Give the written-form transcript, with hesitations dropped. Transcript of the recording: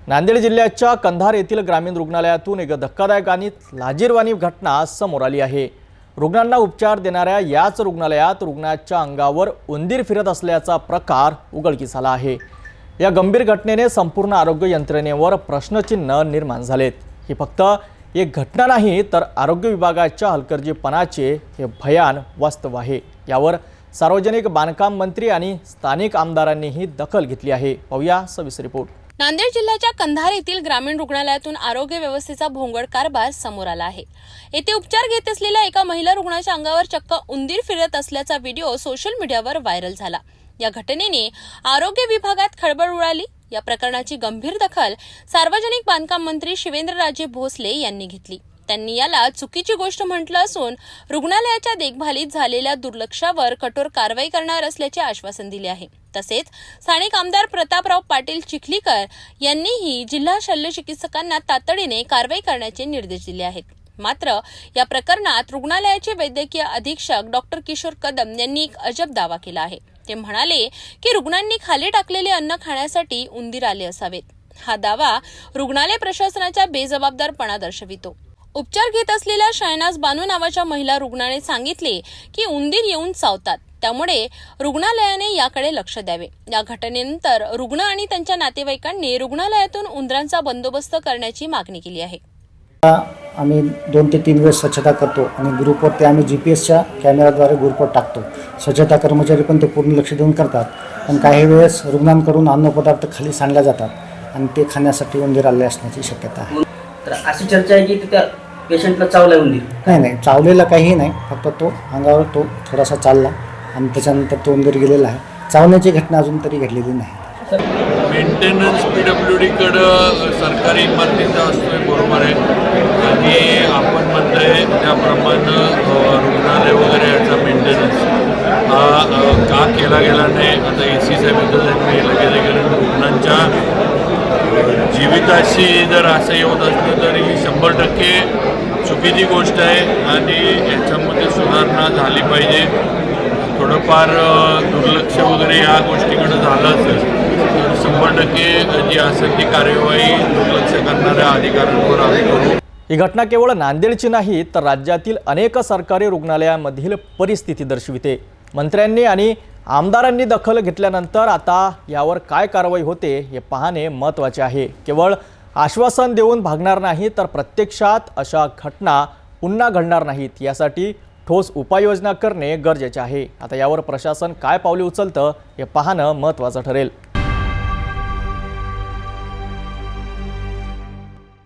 नांदेड जिल्ह्याच्या कंधार येथील ग्रामीण रुग्णालयातून एक धक्कादायक आणि लाजिरवाणी घटना समोर आली आहे। रुग्णांना उपचार देणाऱ्या याच रुग्णालयात रुग्णाच्या अंगावर उंदीर फिरत असल्याचा प्रकार उघडकीस आला आहे। या गंभीर घटनेने संपूर्ण आरोग्य यंत्रणेवर प्रश्नचिन्ह निर्माण झालेत। ही फक्त एक घटना नाही तर आरोग्य विभागाच्या हलगर्जीपणाचे हे भयान वास्तव आहे। यावर सार्वजनिक बांधकाम मंत्री आणि स्थानिक आमदारांनीही दखल घेतली आहे। पाहूया सविस्तर रिपोर्ट। नांदेड जिल्ह्याच्या कंधार येथील ग्रामीण रुग्णालयातून आरोग्य व्यवस्थेचा भोंगळ कारभार समोर आला आहे। येथे उपचार घेत असलेल्या एका महिला रुग्णाच्या अंगावर चक्क उंदीर फिरत असल्याचा व्हिडिओ सोशल मीडियावर व्हायरल झाला। या घटनेने आरोग्य विभागात खळबळ उडाली। या प्रकरणाची गंभीर दखल सार्वजनिक बांधकाम मंत्री शिवेंद्रराजे भोसले यांनी घेतली। त्यांनी याला चुकीची गोष्ट म्हटलं असून रुग्णालयाच्या देखभालीत झालेल्या दुर्लक्षावर कठोर कारवाई करणार असल्याचे आश्वासन दिले आहे। तसेच स्थानिक आमदार प्रतापराव पाटील चिखलीकर यांनीही जिल्हा शल्यचिकित्सकांना तातडीने कारवाई करण्याचे निर्देश दिले आहेत। मात्र या प्रकरणात रुग्णालयाचे वैद्यकीय अधीक्षक डॉक्टर किशोर कदम यांनी एक अजब दावा केला आहे। ते म्हणाले की रुग्णांनी खाली टाकलेले अन्न खाण्यासाठी उंदीर आले असावेत। हा दावा रुग्णालय प्रशासनाचा बेजबाबदारपणा दर्शवितो। उपचार घेत असलेल्या शहनाज बानू नावाच्या महिला रुग्णाने सांगितले की उंदीर येऊन चावतात, त्यामुळे रुग्णालयाने याकडे लक्ष द्यावे। या घटनेनंतर रुग्ण आणि त्यांच्या नातेवाईकांनी रुग्णालयातून उंदरांचा बंदोबस्त करण्याची मागणी केली आहे। आम्ही 2 ते 3 वेळेस स्वच्छता करतो आणि ग्रुपवरती आम्ही GPS कॅमेराद्वारे ग्रुपवर टाकतो। स्वच्छता कर्मचारी पण ते पूर्ण लक्ष देऊन करतात, पण काही वेळेस रुग्णांकडून अन्नपदार्थ खाली सांडले जातात आणि ते खाण्यासाठी उंदीर आले असण्याची शक्यता आहे। तर अशी चर्चा आहे की त्या पेशंटला चावलाय उंदीर? नाही, चावलेला काही नाही, फक्त तो अंगावर तो थोडासा चालला आणि त्याच्यानंतर तो उंदीर गेलेला आहे। चावण्याची घटना अजून तरी घडलेली नाही। मेंटेनन्स PWDकडं सरकारी इमारतीचा असतोय, बरोबर आहे, आणि आपण म्हणतोय त्याप्रमाणे रुग्णालय वगैरे याचा मेंटेनन्स हा का केला गेला नाही। आता AC साहेबांनी लगेच गेलं रुग्णांच्या जीविताशी जर असं येत असलं तर ही 100% चुकीची गोष्ट आहे आणि याच्यामध्ये सुधारणा झाली पाहिजे। थोडंफार दुर्लक्ष वगैरे या गोष्टीकडे झालं असेल तर 100% जी असेल ती कार्यवाही दुर्लक्ष करणाऱ्या अधिकाऱ्यांवर आम्ही करू। ही घटना केवळ नांदेडची नाही तर राज्यातील अनेक सरकारी रुग्णालयांमधील परिस्थिती दर्शविते। मंत्र्यांनी आणि आमदारांनी दखल घेतल्यानंतर आता यावर काय कारवाई होते हे पाहणे महत्त्वाचे आहे। केवळ आश्वासन देऊन भागणार नाही तर प्रत्यक्षात अशा घटना पुन्हा घडणार नाहीत यासाठी ठोस उपाययोजना करणे गरजेचे आहे। आता यावर प्रशासन काय पावले उचलतं हे पाहणं महत्त्वाचं ठरेल।